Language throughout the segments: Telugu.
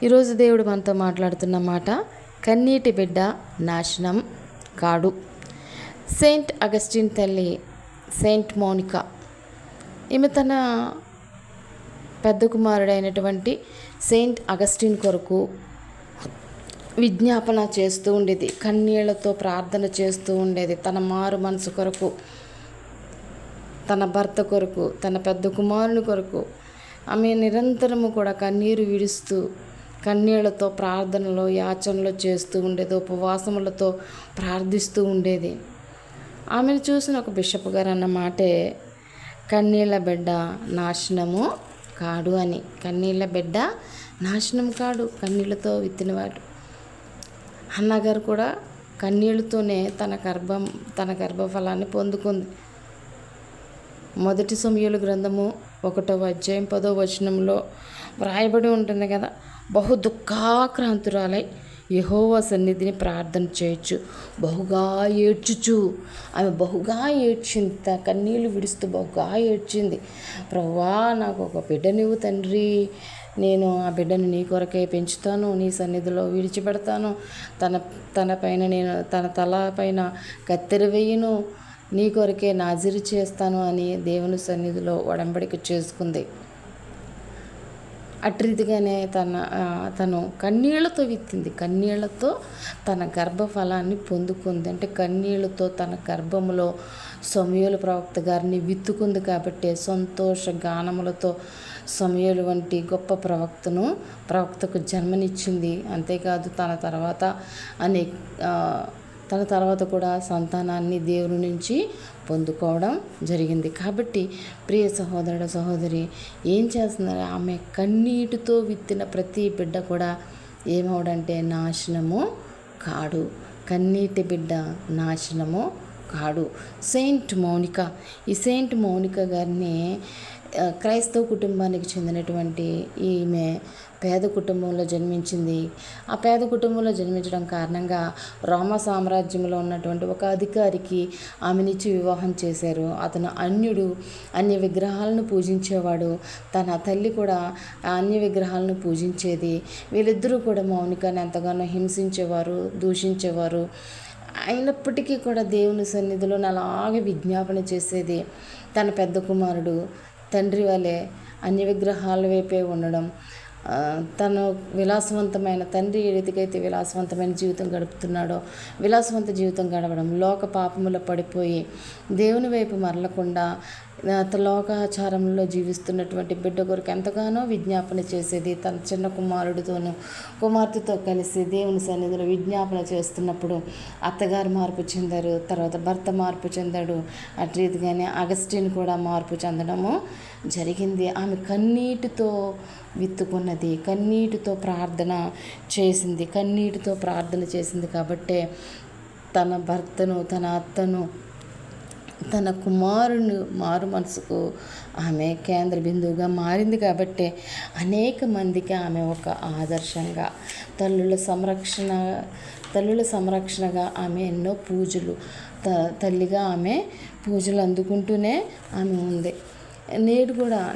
ఈరోజు దేవుడు మనతో మాట్లాడుతున్న మాట, కన్నీటి బిడ్డ నాశనం కాడు. సెయింట్ అగస్టిన్ తల్లి సెయింట్ మోనికా, ఈమె తన పెద్ద కుమారుడైనటువంటి సెయింట్ అగస్టిన్ కొరకు విజ్ఞాపన చేస్తూ ఉండేది. కన్నీళ్లతో ప్రార్థన చేస్తూ ఉండేది. తన మారు మనసు కొరకు, తన భర్త కొరకు, తన పెద్ద కుమారుని కొరకు ఆమె నిరంతరము కూడా కన్నీరు విడుస్తూ కన్నీళ్లతో ప్రార్థనలో యాచనలో చేస్తూ ఉండేది. ఉపవాసములతో ప్రార్థిస్తూ ఉండేది. ఆమెను చూసిన ఒక బిషప్ గారు అన్న మాటే, కన్నీళ్ళ బిడ్డ నాశనము కాడు అని. కన్నీళ్ళ బిడ్డ నాశనం కాడు, కన్నీళ్ళతో విత్తినవాడు. అన్నగారు కూడా కన్నీళ్ళతోనే తన గర్భఫలాన్ని పొందుకుంది. మొదటి సమూయేలు గ్రంథము 1వ అధ్యాయం 10వ వచనంలో వ్రాయబడి ఉంటుంది కదా, బహు దుఃఖాక్రాంతురాలై యెహోవా సన్నిధిని ప్రార్థన చేయొచ్చు, బహుగా ఏడ్చుచు. ఆమె బహుగా ఏడ్చింది, కన్నీళ్ళు విడుస్తూ బహుగా ఏడ్చింది. ప్రభువా, నాకు ఒక బిడ్డనివ్వు తండ్రి, నేను ఆ బిడ్డను నీ కొరకే పెంచుతాను, నీ సన్నిధిలో విడిచిపెడతాను, తన తల పైన కత్తెర వేయను, నీ కొరకే నాజీరు చేస్తాను అని దేవుని సన్నిధిలో ఒడంబడిక చేసుకుంది. అట్రీతిగానే తను కన్నీళ్లతో విత్తింది, కన్నీళ్లతో తన గర్భఫలాన్ని పొందుకుంది. అంటే కన్నీళ్లతో తన గర్భములో సమూయేలు ప్రవక్త గారిని విత్తుకుంది కాబట్టి సంతోష గానములతో సమూయేలు వంటి గొప్ప ప్రవక్తకు జన్మనిచ్చింది. అంతేకాదు తన తర్వాత కూడా సంతానాన్ని దేవుని నుంచి పొందుకోవడం జరిగింది. కాబట్టి ప్రియ సహోదరుడు సహోదరి, ఏం చేస్తున్నారు? ఆమె కన్నీటితో విత్తిన ప్రతి బిడ్డ కూడా ఏమవడంటే నాశనము కాడు. కన్నీటి బిడ్డ నాశనము కాడు. సెయింట్ మోనికా, ఈ సెయింట్ మోనికా గారిని క్రైస్తవ కుటుంబానికి చెందినటువంటి ఈమె పేద కుటుంబంలో జన్మించింది. ఆ పేద కుటుంబంలో జన్మించడం కారణంగా రోమా సామ్రాజ్యంలో ఉన్నటువంటి ఒక అధికారికి ఆమెనిచ్చి వివాహం చేశారు. అతను అన్య విగ్రహాలను పూజించేవాడు. తన తల్లి కూడా అన్య విగ్రహాలను పూజించేది. వీళ్ళిద్దరూ కూడా మౌనికాని ఎంతగానో హింసించేవారు, దూషించేవారు. అయినప్పటికీ కూడా దేవుని సన్నిధిలో అలాగే విజ్ఞాపన చేసేది. తన పెద్ద కుమారుడు తండ్రి వలె అన్య విగ్రహాల వైపే ఉండడం, తను విలాసవంతమైన తండ్రి ఏ రీతికైతే విలాసవంతమైన జీవితం గడుపుతున్నాడో విలాసవంత జీవితం గడపడం, లోక పాపములో పడిపోయి దేవుని వైపు మరలకుండా లోకాచారంలో జీవిస్తున్నటువంటి బిడ్డ కొరకు ఎంతగానో విజ్ఞాపన చేసేది. తన చిన్న కుమార్తెతో కలిసి దేవుని సన్నిధిలో విజ్ఞాపన చేస్తున్నప్పుడు అత్తగారు మార్పు చెందారు, తర్వాత భర్త మార్పు చెందాడు. అటు రీతిగానే అగస్టిన్ కూడా మార్పు చెందడము జరిగింది. ఆమె కన్నీటితో విత్తుకున్నది, కన్నీటితో ప్రార్థన చేసింది కాబట్టే తన భర్తను, తన అత్తను, తన కుమారుని మారు మనసుకు ఆమె కేంద్ర బిందువుగా మారింది. కాబట్టి అనేక మందికి ఆమె ఒక ఆదర్శంగా, తల్లుల సంరక్షణగా ఆమె ఎన్నో పూజలు, తల్లిగా ఆమె పూజలు అందుకుంటూనే ఆమె ఉంది.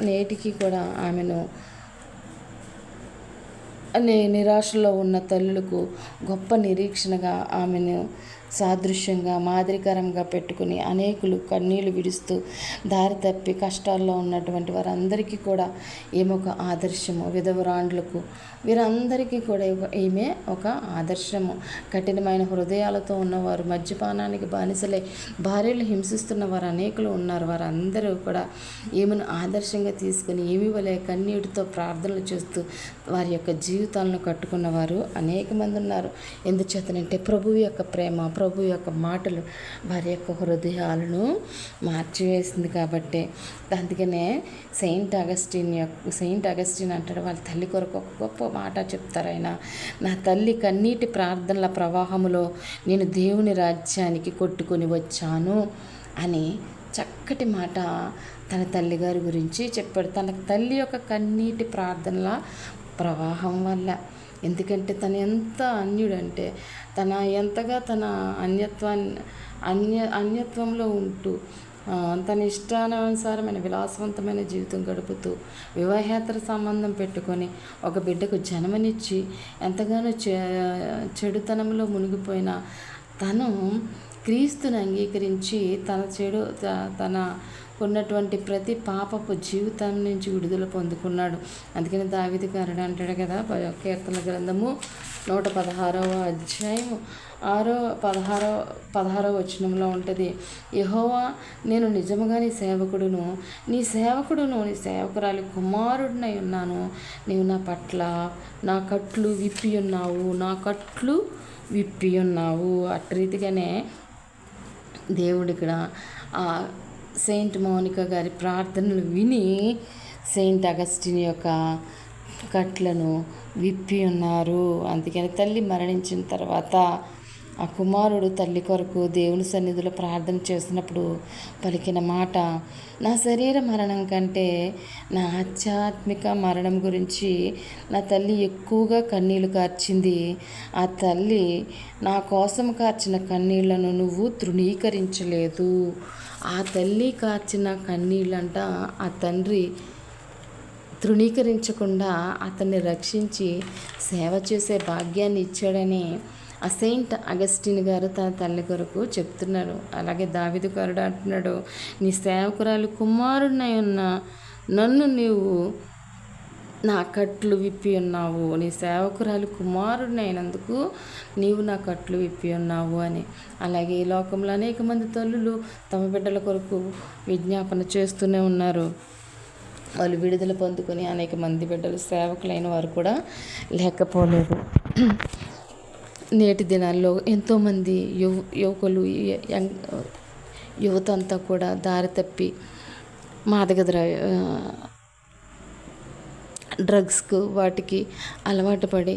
నేటికి కూడా ఆమెను నిరాశలో ఉన్న తల్లులకు గొప్ప నిరీక్షణగా, ఆమెను సాదృశ్యంగా, మాదిరికరంగా పెట్టుకుని అనేకులు కన్నీళ్లు విడుస్తూ దారి తప్పి కష్టాల్లో ఉన్నటువంటి వారందరికీ కూడా ఈమె ఒక ఆదర్శము. విధవరాండ్లకు, వీరందరికీ కూడా ఈమె ఒక ఆదర్శము. కఠినమైన హృదయాలతో ఉన్నవారు, మద్యపానానికి బానిసలై భార్యలు హింసిస్తున్న వారు అనేకులు ఉన్నారు. వారందరూ కూడా ఈమెను ఆదర్శంగా తీసుకుని ఈమె వలె కన్నీటితో ప్రార్థనలు చేస్తూ వారి యొక్క జీవితాలను కట్టుకున్నవారు అనేక మంది ఉన్నారు. ఎందుచేతనంటే ప్రభువు యొక్క ప్రేమ, ప్రభు యొక్క మాటలు వారి యొక్క హృదయాలను మార్చివేసింది. కాబట్టి అందుకనే సెయింట్ అగస్టిన్ అంటాడు, వాళ్ళ తల్లి కొరకు ఒక గొప్ప మాట చెప్తారు ఆయన. నా తల్లి కన్నీటి ప్రార్థనల ప్రవాహములో నేను దేవుని రాజ్యానికి కొట్టుకొని వచ్చాను అని చక్కటి మాట తన తల్లిగారి గురించి చెప్పాడు. తన తల్లి యొక్క కన్నీటి ప్రార్థనల ప్రవాహం వల్ల. ఎందుకంటే తను ఎంత అన్యుడంటే, ఎంతగా తన అన్యత్వంలో ఉంటూ తన ఇష్టానుసారమైన విలాసవంతమైన జీవితం గడుపుతూ వివాహేతర సంబంధం పెట్టుకొని ఒక బిడ్డకు జన్మనిచ్చి ఎంతగానో చెడుతనంలో మునిగిపోయిన తను క్రీస్తుని అంగీకరించి తన ఉన్నటువంటి ప్రతి పాపపు జీవితం నుంచి విడుదల పొందుకున్నాడు. అందుకని దావీదుగారుడు అంటాడు కదా, కీర్తన గ్రంథము 116వ అధ్యాయము 16వ వచనంలో ఉంటుంది, యెహోవా నేను నిజముగా నీ సేవకుడును నీ సేవకురాలి కుమారుడినై ఉన్నాను. నీవు నా పట్ల నా కట్లు విప్పి ఉన్నావు. అట్టి రీతిగానే దేవుడు ఇక్కడ సెయింట్ మోనికా గారి ప్రార్థనలు విని సెయింట్ అగస్టిన్ యొక్క కట్లను విప్పి ఉన్నారు. అందుకని తల్లి మరణించిన తర్వాత ఆ కుమారుడు తల్లి కొరకు దేవుని సన్నిధిలో ప్రార్థన చేసినప్పుడు పలికిన మాట, నా శరీర మరణం కంటే నా ఆధ్యాత్మిక మరణం గురించి నా తల్లి ఎక్కువగా కన్నీళ్లు కార్చింది. ఆ తల్లి నా కోసం కార్చిన కన్నీళ్లను నువ్వు తృణీకరించలేదు. ఆ తల్లి కార్చిన కన్నీళ్ళంట ఆ తండ్రి తృణీకరించకుండా అతన్ని రక్షించి సేవ చేసే భాగ్యాన్ని ఇచ్చాడని ఆ సెయింట్ అగస్టిన్ గారు తన తల్లి కొరకు చెప్తున్నాడు. అలాగే దావీదుగారుడు అంటున్నాడు, నీ సేవకురాలు కుమారుడినై ఉన్న నన్ను నీవు నా కట్లు విప్పి ఉన్నావు. నీ సేవకురాలు కుమారుడినైనందుకు నీవు నా కట్లు విప్పి ఉన్నావు అని. అలాగే ఈ లోకంలో అనేక మంది తల్లులు తమ బిడ్డల కొరకు విజ్ఞాపన చేస్తూనే ఉన్నారు. వాళ్ళు విడుదల పొందుకొని అనేక మంది బిడ్డలు సేవకులైన వారు కూడా లేకపోలేదు. నేటి దినాల్లో ఎంతోమంది యువకులు యువత అంతా కూడా దారి తప్పి మాదక డ్రగ్స్కు వాటికి అలవాటు పడి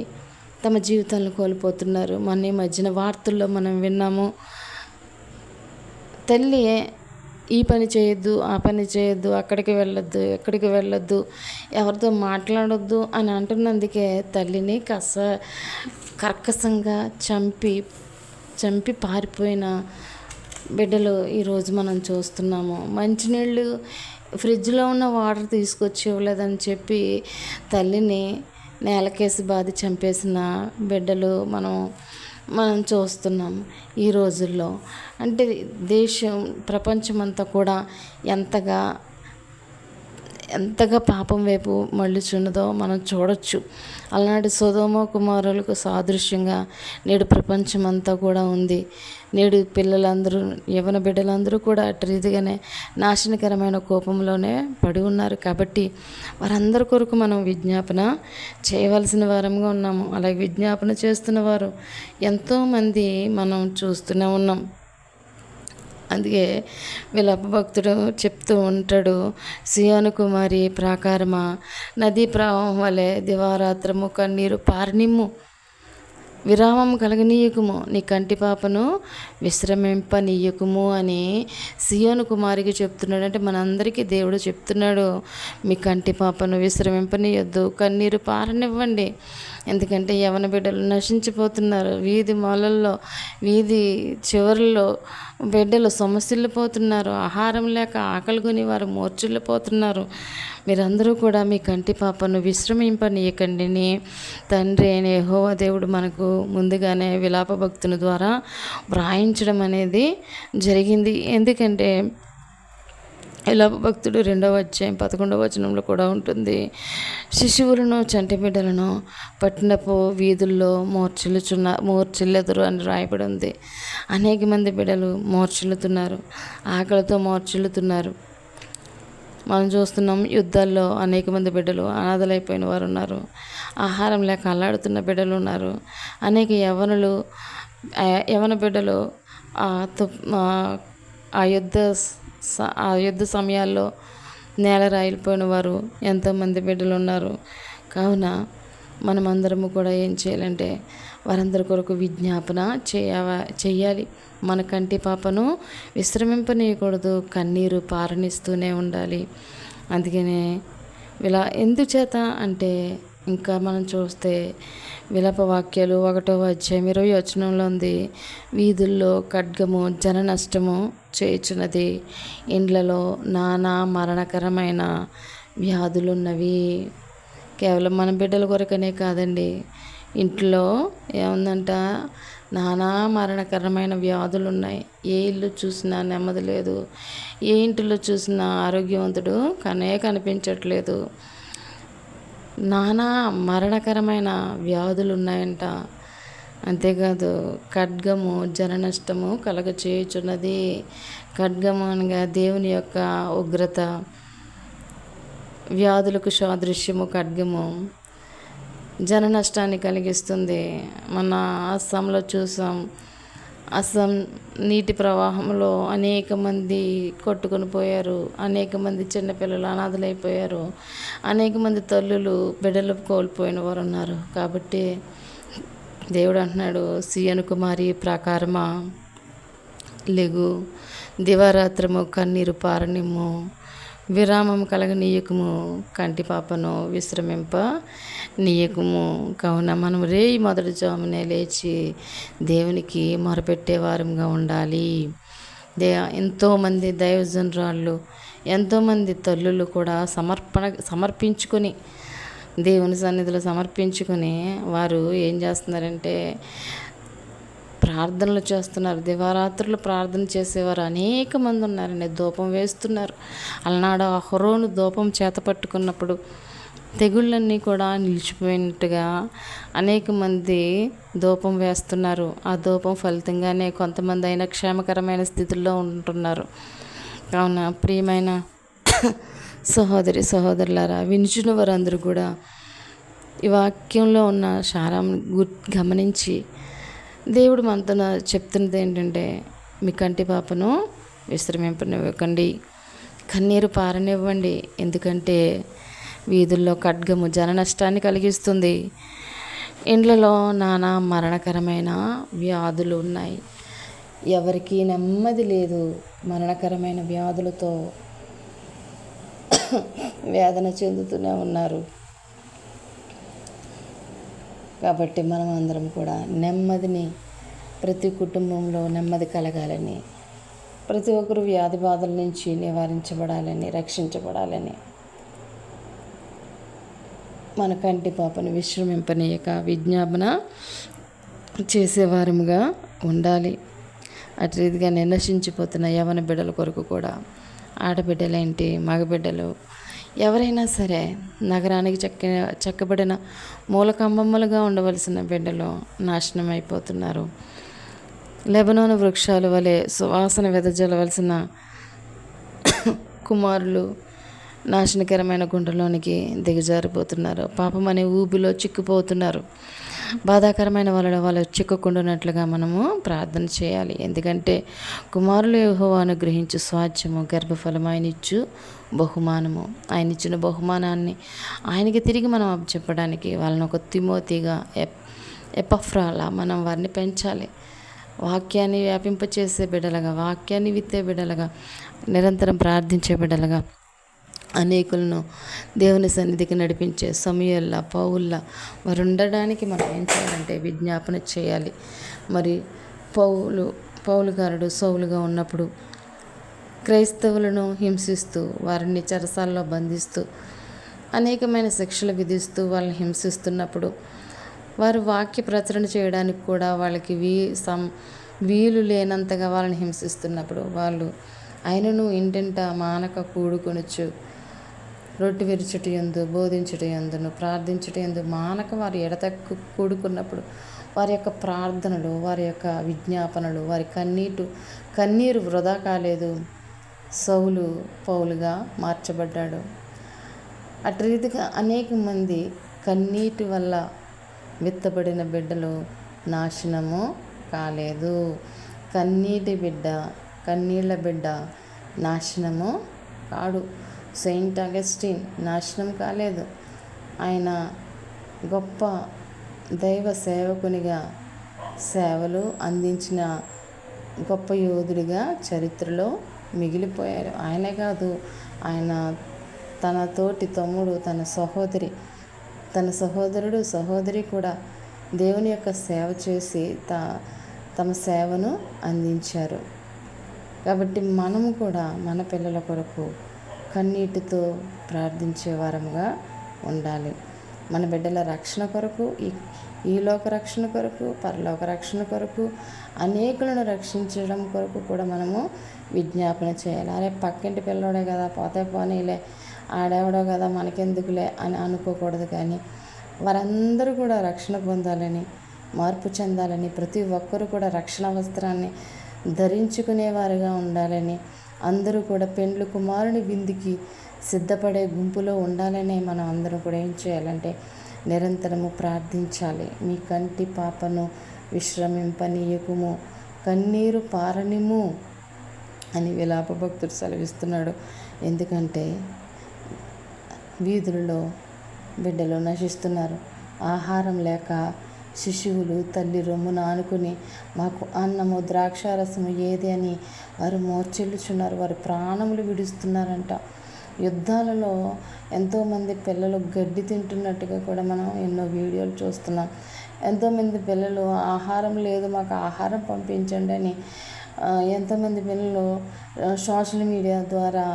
తమ జీవితాలను కోల్పోతున్నారు. మొన్న ఈ మధ్యన వార్తల్లో మనం విన్నాము, తల్లి ఈ పని చేయొద్దు, ఆ పని చేయొద్దు, అక్కడికి వెళ్ళొద్దు, ఎక్కడికి వెళ్ళొద్దు, ఎవరితో మాట్లాడొద్దు అని అంటున్నందుకే తల్లిని కర్కశంగా చంపి పారిపోయిన బిడ్డలు ఈరోజు మనం చూస్తున్నాము. మంచినీళ్ళు ఫ్రిడ్జ్లో ఉన్న వాటర్ తీసుకొచ్చి ఇవ్వలేదని చెప్పి తల్లిని నేలకేసి బాధి చంపేసిన బిడ్డలు మనం చూస్తున్నాం ఈ రోజుల్లో. అంటే ప్రపంచమంతా కూడా ఎంతగా పాపం వైపు మళ్ళుచున్నదో మనం చూడొచ్చు. అలాంటి సొదొమ కుమారులకు సాదృశ్యంగా నేడు ప్రపంచమంతా కూడా ఉంది. నేడు పిల్లలందరూ యవ్వన బిడ్డలందరూ కూడా అటు రీతిగానే నాశనకరమైన కోపంలోనే పడి ఉన్నారు. కాబట్టి వారందరి కొరకు మనం విజ్ఞాపన చేయవలసిన వారంగా ఉన్నాము. అలాగే విజ్ఞాపన చేస్తున్న వారు ఎంతోమంది మనం చూస్తూనే ఉన్నాం. అందుకే విలాప భక్తుడు చెప్తూ ఉంటాడు, సియోను కుమారి ప్రాకారమా, నదీ ప్రవాహం వలె దివారాత్రము కన్నీరు పారనిమ్ము, విరామం కలగనీయకుము, నీ కంటి పాపను విశ్రమింపనీయకుము అని సియోను కుమారికి చెప్తున్నాడు. అంటే మనందరికీ దేవుడు చెప్తున్నాడు, మీ కంటి పాపను విశ్రమింపనీయొద్దు, కన్నీరు పారనివ్వండి. ఎందుకంటే యవన బిడ్డలు నశించిపోతున్నారు. వీధి మూలల్లో వీధి చివరిలో బిడ్డలు సొమ్మసిల్లిపోతున్నారు. ఆహారం లేక ఆకలి కొని వారు మూర్ఛిల్లిపోతున్నారు. మీరందరూ కూడా మీ కంటి పాపను విశ్రమింపనీయకండి. తండ్రి అయిన యెహోవా దేవుడు మనకు ముందుగానే విలాప భక్తుని ద్వారా వ్రాయించడం అనేది జరిగింది. ఎందుకంటే విలాప భక్తుడు 2వ అధ్యాయం 11వ వచనంలో కూడా ఉంటుంది, శిశువులను చంటి బిడ్డలను పట్టణపు వీధుల్లో మూర్ఛిల్లెదురు అని రాయబడి ఉంది. అనేక మంది బిడ్డలు మూర్ఛిల్లుతున్నారు, ఆకలితో మూర్ఛిల్లుతున్నారు. మనం చూస్తున్నాం, యుద్ధాల్లో అనేక మంది బిడ్డలు అనాథలైపోయిన వారు ఉన్నారు. ఆహారం లేక అల్లాడుతున్న బిడ్డలు ఉన్నారు. అనేక యవన బిడ్డలు ఆ యుద్ధ సమయాల్లో నేల రాయిపోయిన వారు ఎంతోమంది బిడ్డలు ఉన్నారు. కావున మనమందరము కూడా ఏం చేయాలంటే వారందరి కొరకు విజ్ఞాపన చేయాలి. మన కంటి పాపను విశ్రమింపనీయకూడదు, కన్నీరు పారనిస్తూనే ఉండాలి. అందుకనే ఎందుచేత అంటే ఇంకా మనం చూస్తే విలప వాక్యాలు 1వ అధ్యాయం 20వ వచనంలో ఉంది, వీధుల్లో ఖడ్గము జన నష్టము చేయుచున్నది, ఇండ్లలో నానా మరణకరమైన వ్యాధులున్నవి. కేవలం మన బిడ్డల కొరకనే కాదండి, ఇంట్లో ఏముందంట, నానా మరణకరమైన వ్యాధులు ఉన్నాయి. ఏ ఇల్లు చూసినా నెమ్మది లేదు, ఏ ఇంటిలో చూసినా ఆరోగ్యవంతుడు కనిపించట్లేదు. నానా మరణకరమైన వ్యాధులు ఉన్నాయంట. అంతేకాదు ఖడ్గము జన నష్టము కలగచేయుచున్నది. ఖడ్గము అనగా దేవుని యొక్క ఉగ్రత, వ్యాధులకు సాదృశ్యము ఖడ్గము జన నష్టాన్ని కలిగిస్తుంది. మన అస్సాంలో చూసాం, అస్సాం నీటి ప్రవాహంలో అనేక మంది కొట్టుకొని పోయారు, అనేక మంది చిన్నపిల్లలు అనాథలైపోయారు, అనేక మంది తల్లులు బిడ్డలు కోల్పోయిన వారు ఉన్నారు. కాబట్టి దేవుడు అంటున్నాడు, సియోను కుమారి ప్రాకారమా లెగు, దివారాత్రము కన్నీరు పారనిమ్ము, విరామం కలగనీయకము, కంటి పాపను విశ్రమింప నీయకము. కావున మనం రేయి మొదటి జామునే లేచి దేవునికి మొరపెట్టేవారంగా ఉండాలి. ఎంతోమంది దైవజనురాళ్ళు, ఎంతోమంది తల్లులు కూడా సమర్పించుకొని దేవుని సన్నిధిలో సమర్పించుకొని వారు ఏం చేస్తున్నారంటే ప్రార్థనలు చేస్తున్నారు. దివారాత్రులు ప్రార్థన చేసేవారు అనేక మంది ఉన్నారండి. ధూపం వేస్తున్నారు. అలనాడు అహరోను ధూపం చేత పట్టుకున్నప్పుడు తెగుళ్ళన్నీ కూడా నిలిచిపోయినట్టుగా అనేక మంది ధూపం వేస్తున్నారు. ఆ ధూపం ఫలితంగానే కొంతమంది అయినా క్షేమకరమైన స్థితిలో ఉంటున్నారు. కావున ప్రియమైన సహోదరులారా, వినిచిన వారందరూ కూడా ఈ వాక్యంలో ఉన్న సారం గమనించి దేవుడు మనతో చెప్తున్నది ఏంటంటే, మీ కంటి పాపను విశ్రమింపనివ్వకండి, కన్నీరు పారనివ్వండి. ఎందుకంటే వీధుల్లో ఖడ్గము జన నష్టాన్ని కలిగిస్తుంది, ఇండ్లలో నానా మరణకరమైన వ్యాధులు ఉన్నాయి. ఎవరికీ నెమ్మది లేదు. మరణకరమైన వ్యాధులతో వేదన చెందుతూనే ఉన్నారు. కాబట్టి మనం అందరం కూడా నెమ్మదిని, ప్రతి కుటుంబంలో నెమ్మది కలగాలని, ప్రతి ఒక్కరు వ్యాధి బాధల నుంచి నివారించబడాలని, రక్షించబడాలని, మన కంటి పాపను విశ్రమింపనీయక విజ్ఞాపన చేసేవారముగా ఉండాలి. అటు రీతిగా నశించిపోతున్న యవన బిడ్డల కొరకు కూడా, ఆడబిడ్డలేంటి, మగబిడ్డలు ఎవరైనా సరే, నగరానికి చెక్కబడిన మూలకంబమ్మలుగా ఉండవలసిన బిడ్డలు నాశనం అయిపోతున్నారు. లెబనోను వృక్షాల వలె సువాసన వెదజల్లవలసిన కుమారులు నాశనకరమైన గుంటలోనికి దిగజారిపోతున్నారు. పాపం అనే ఊబిలో చిక్కుపోతున్నారు. బాధాకరమైన వాళ్ళు చిక్కుకుంటున్నట్లుగా మనము ప్రార్థన చేయాలి. ఎందుకంటే కుమారులు యెహోవాను గ్రహించు స్వాస్థ్యము, గర్భఫలం ఆయన ఇచ్చు బహుమానము. ఆయన ఇచ్చిన బహుమానాన్ని ఆయనకి తిరిగి మనం చెప్పడానికి వాళ్ళని ఒక తిమోతిగా, ఎపఫ్రాలా మనం వారిని పెంచాలి. వాక్యాన్ని వ్యాపింపచేసే బిడ్డలుగా, వాక్యాన్ని విత్తే బిడ్డలుగా, నిరంతరం ప్రార్థించే బిడ్డలుగా, అనేకులను దేవుని సన్నిధికి నడిపించే సమయల్లా, పౌల్లా వారు ఉండడానికి మనం ఏం చేయాలంటే విజ్ఞాపన చేయాలి. మరి పౌలుగారుడు సౌలుగా ఉన్నప్పుడు క్రైస్తవులను హింసిస్తూ, వారిని చెరసాల్లో బంధిస్తూ, అనేకమైన శిక్షలు విధిస్తూ వాళ్ళని హింసిస్తున్నప్పుడు, వారు వాక్య ప్రచురణ చేయడానికి కూడా వాళ్ళకి వీలు లేనంతగా వాళ్ళని హింసిస్తున్నప్పుడు, వాళ్ళు ఆయనను ఇంటింట మానక కూడుకొనొచ్చు, రొట్టె విరుచుట యందు, బోధించుట యందును, ప్రార్థించుట యందు మానక వారు ఎడతెక్కు కూడుకున్నప్పుడు, వారి యొక్క ప్రార్థనలు, వారి యొక్క విజ్ఞాపనలు, వారి కన్నీరు వృధా కాలేదు. సౌలు పౌలుగా మార్చబడ్డాడు. అటు రీతిగా అనేక మంది కన్నీటి వల్ల విత్తబడిన బిడ్డలు నాశనము కాలేదు. కన్నీళ్ళ బిడ్డ నాశనము కాడు. సెయింట్ అగస్టిన్ నాశనం కాలేదు. ఆయన గొప్ప దైవ సేవకునిగా సేవలు అందించిన గొప్ప యోధుడిగా చరిత్రలో మిగిలిపోయారు. ఆయనే కాదు, ఆయన తన తోటి తమ్ముడు, తన సహోదరి తన సహోదరుడు సహోదరి కూడా దేవుని యొక్క సేవ చేసి తమ సేవను అందించారు. కాబట్టి మనము కూడా మన పిల్లల కొరకు కన్నీటితో ప్రార్థించే వారముగా ఉండాలి. మన బిడ్డల రక్షణ కొరకు, ఈ లోక రక్షణ కొరకు, పరలోక రక్షణ కొరకు, అనేకులను రక్షించడం కొరకు కూడా మనము విజ్ఞాపన చేయాలి. అరే పక్కింటి పిల్లోడే కదా, పోతే పోనీలే, ఆడేవడో కదా, మనకెందుకులే అని అనుకోకూడదు. కానీ వారందరూ కూడా రక్షణ పొందాలని, మార్పు చెందాలని, ప్రతి ఒక్కరూ కూడా రక్షణ వస్త్రాన్ని ధరించుకునేవారుగా ఉండాలని, అందరూ కూడా పెండ్లి కుమారుని విందుకి సిద్ధపడే గుంపులో ఉండాలని మనం అందరం కూడా ఏం చేయాలంటే నిరంతరము ప్రార్థించాలి. మీ కంటి పాపను విశ్రమింపనీయకుము, కన్నీరు పారనిము అని విలాప భక్తుడు సెలవిస్తున్నాడు. ఎందుకంటే వీధులలో బిడ్డలు నశిస్తున్నారు. ఆహారం లేక శిశువులు తల్లి రొమ్మున ఆనుకుని మాకు అన్నము ద్రాక్షారసము ఏది అని వారు మోర్చెల్లుచున్నారు. వారు ప్రాణములు విడుస్తున్నారంట. యుద్ధాలలో ఎంతోమంది పిల్లలు గడ్డి తింటున్నట్టుగా కూడా మనం ఎన్నో వీడియోలు చూస్తున్నాం. ఎంతోమంది పిల్లలు ఆహారం లేదు, మాకు ఆహారం పంపించండి అని ఎంతోమంది పిల్లలు సోషల్ మీడియా ద్వారా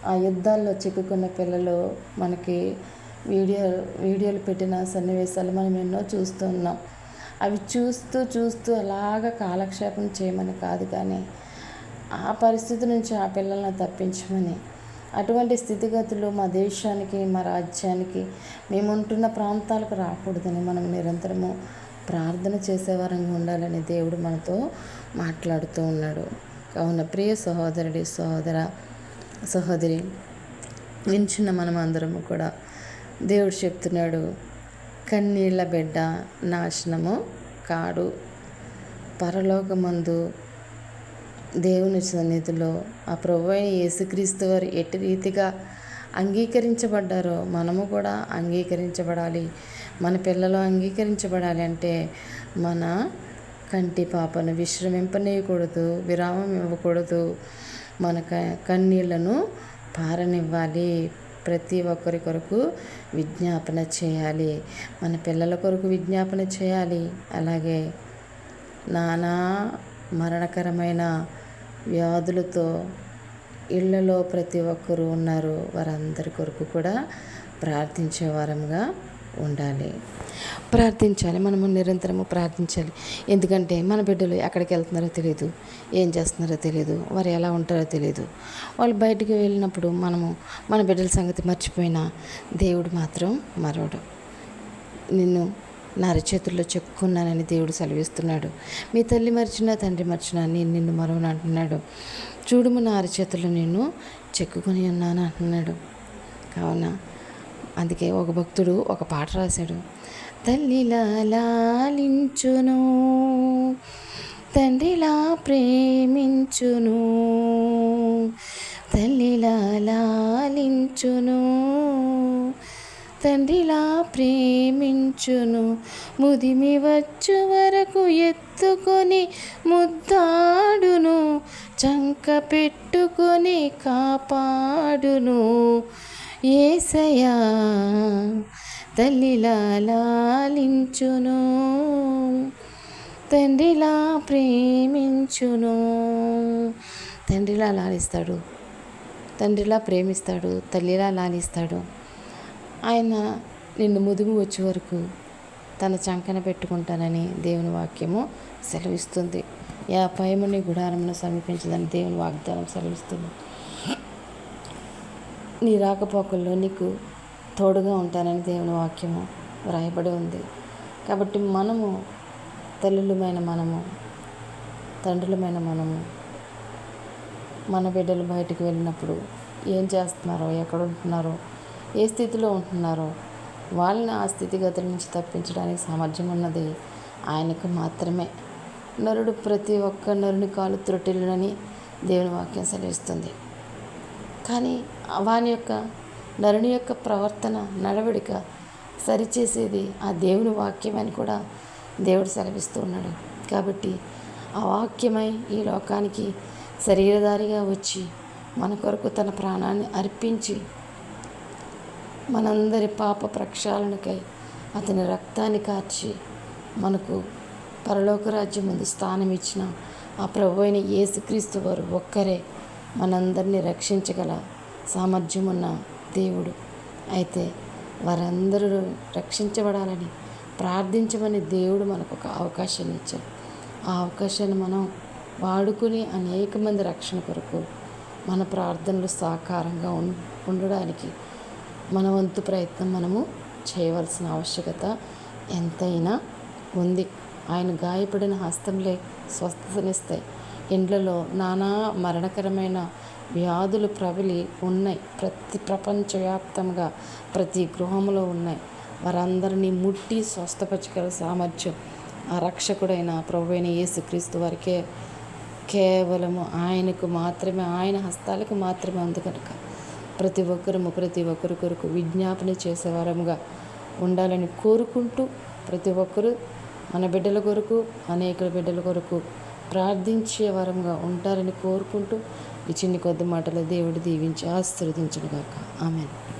ఆ యుద్ధాల్లో చిక్కుకున్న పిల్లలు మనకి వీడియోలు పెట్టిన సన్నివేశాలు మనం ఎన్నో చూస్తూ ఉన్నాం. అవి చూస్తూ అలాగ కాలక్షేపం చేయమని కాదు, కానీ ఆ పరిస్థితి నుంచి ఆ పిల్లల్ని తప్పించమని, అటువంటి స్థితిగతులు మా దేశానికి, మా రాజ్యానికి, మేముంటున్న ప్రాంతాలకు రాకూడదని మనం నిరంతరము ప్రార్థన చేసేవారంగా ఉండాలని దేవుడు మనతో మాట్లాడుతూ ఉన్నాడు. కావున ప్రియ సహోదరుడి సహోదరి వింటున్న మనం అందరము కూడా దేవుడు చెప్తున్నాడు, కన్నీళ్ళ బిడ్డ నాశనము కాడు. పరలోకమందు దేవుని సన్నిధిలో ఆ ప్రభువైన యేసుక్రీస్తు వారు ఎట్టి రీతిగా అంగీకరించబడ్డారో మనము కూడా అంగీకరించబడాలి. మన పిల్లలు అంగీకరించబడాలి అంటే మన కంటి పాపను విశ్రమింపనీయకూడదు, విరామం ఇవ్వకూడదు. మన కన్నీళ్లను పారనివ్వాలి. ప్రతి ఒక్కరి కొరకు విజ్ఞాపన చేయాలి. మన పిల్లల కొరకు విజ్ఞాపన చేయాలి. అలాగే నానా మరణకరమైన వ్యాధులతో ఇళ్లలో ప్రతి ఒక్కరూ ఉన్నారు. వారందరి కొరకు కూడా ప్రార్థించే వారంగా ఉండాలి. ప్రార్థించాలి. మనము నిరంతరము ప్రార్థించాలి. ఎందుకంటే మన బిడ్డలు ఎక్కడికి వెళ్తున్నారో తెలియదు, ఏం చేస్తున్నారో తెలియదు, వారు ఎలా ఉంటారో తెలియదు. వాళ్ళు బయటికి వెళ్ళినప్పుడు మనము మన బిడ్డల సంగతి మర్చిపోయినా దేవుడు మాత్రం మరవడు. నిన్ను నా అరచేతుల్లో చెక్కున్నానని దేవుడు సెలవిస్తున్నాడు. మీ తల్లి మర్చినా తండ్రి మర్చినా నేను నిన్ను మరవను అంటున్నాడు. చూడుము నా అరచేతుల్లో నిన్ను చెక్కుకొని ఉన్నాను అంటున్నాడు. కావున అందుకే ఒక భక్తుడు ఒక పాట రాశాడు. తల్లిలా లాలించును, తండ్రిలా ప్రేమించును, తల్లిలా లాలించును, తండ్రిలా ప్రేమించును, ముదిమి వచ్చు వరకు ఎత్తుకొని ముద్దాడును, చంక పెట్టుకొని కాపాడును. యేసయ్యా తల్లిలా లాలించును, తండ్రిలా ప్రేమించును. తండ్రిలా లాలిస్తాడు, తండ్రిలా ప్రేమిస్తాడు, తల్లిలా లాలిస్తాడు. ఆయన నిన్ను ముదుగు వచ్చే వరకు తన చంకన పెట్టుకుంటానని దేవుని వాక్యము సెలవిస్తుంది. పయముని గుడారమును సమీపించదని దేవుని వాగ్దానం సెలవిస్తుంది. నీ రాకపోకల్లో నీకు తోడుగా ఉంటానని దేవుని వాక్యము వ్రాయబడి ఉంది. కాబట్టి మనము తల్లులమైన మనము, తండ్రులమైన మనము, మన బిడ్డలు బయటికి వెళ్ళినప్పుడు ఏం చేస్తున్నారో, ఎక్కడ ఉంటున్నారో, ఏ స్థితిలో ఉంటున్నారో వాళ్ళని ఆ స్థితిగతుల నుంచి తప్పించడానికి సామర్థ్యం ఉన్నది ఆయనకు మాత్రమే. నరుడు ప్రతి ఒక్క నరుని కాలు త్రొట్టిల్లునని దేవుని వాక్యం సెలవిస్తుంది. కానీ నరుని యొక్క ప్రవర్తన, నడవడిక సరిచేసేది ఆ దేవుని వాక్యం అని కూడా దేవుడు సెలవిస్తూ ఉన్నాడు. కాబట్టి ఆ వాక్యమై ఈ లోకానికి శరీరధారిగా వచ్చి మన కొరకు తన ప్రాణాన్ని అర్పించి మనందరి పాప ప్రక్షాళనకై అతని రక్తాన్ని కార్చి మనకు పరలోక రాజ్యం ముందు స్థానం ఇచ్చిన ఆ ప్రభు అయిన యేసుక్రీస్తు వారు ఒక్కరే మనందరినీ రక్షించగల సామర్థ్యం ఉన్న దేవుడు. అయితే వారందరూ రక్షించబడాలని ప్రార్థించమని దేవుడు మనకు ఒక అవకాశాన్ని ఇచ్చాడు. ఆ అవకాశాన్ని మనం వాడుకుని అనేక మంది రక్షణ కొరకు మన ప్రార్థనలు సాకారంగా ఉండడానికి మన వంతు ప్రయత్నం మనము చేయవలసిన ఆవశ్యకత ఎంతైనా ఉంది. ఆయన గాయపడిన హస్తంలే స్వస్థతనిస్తాయి. ఇండ్లలో నానా మరణకరమైన వ్యాధులు ప్రబలి ఉన్నాయి. ప్రపంచవ్యాప్తంగా ప్రతి గృహంలో ఉన్నాయి. వారందరినీ ముట్టి స్వస్థపరచగల సామర్థ్యం ఆ రక్షకుడైన ప్రభువైన యేసుక్రీస్తు వారికే కేవలము ఆయనకు మాత్రమే, ఆయన హస్తాలకు మాత్రమే ఉంది కనుక ప్రతి ఒక్కరి కొరకు విజ్ఞాపన చేసేవారముగా ఉండాలని కోరుకుంటూ, ప్రతి ఒక్కరూ మన బిడ్డల కొరకు, అనేక బిడ్డల కొరకు ప్రార్థించే వారంగా ఉంటారని కోరుకుంటూ ఈ చిన్ని కొద్ది మాటలు దేవుడు దీవించి ఆశీర్వదించును గాక. ఆమేన్.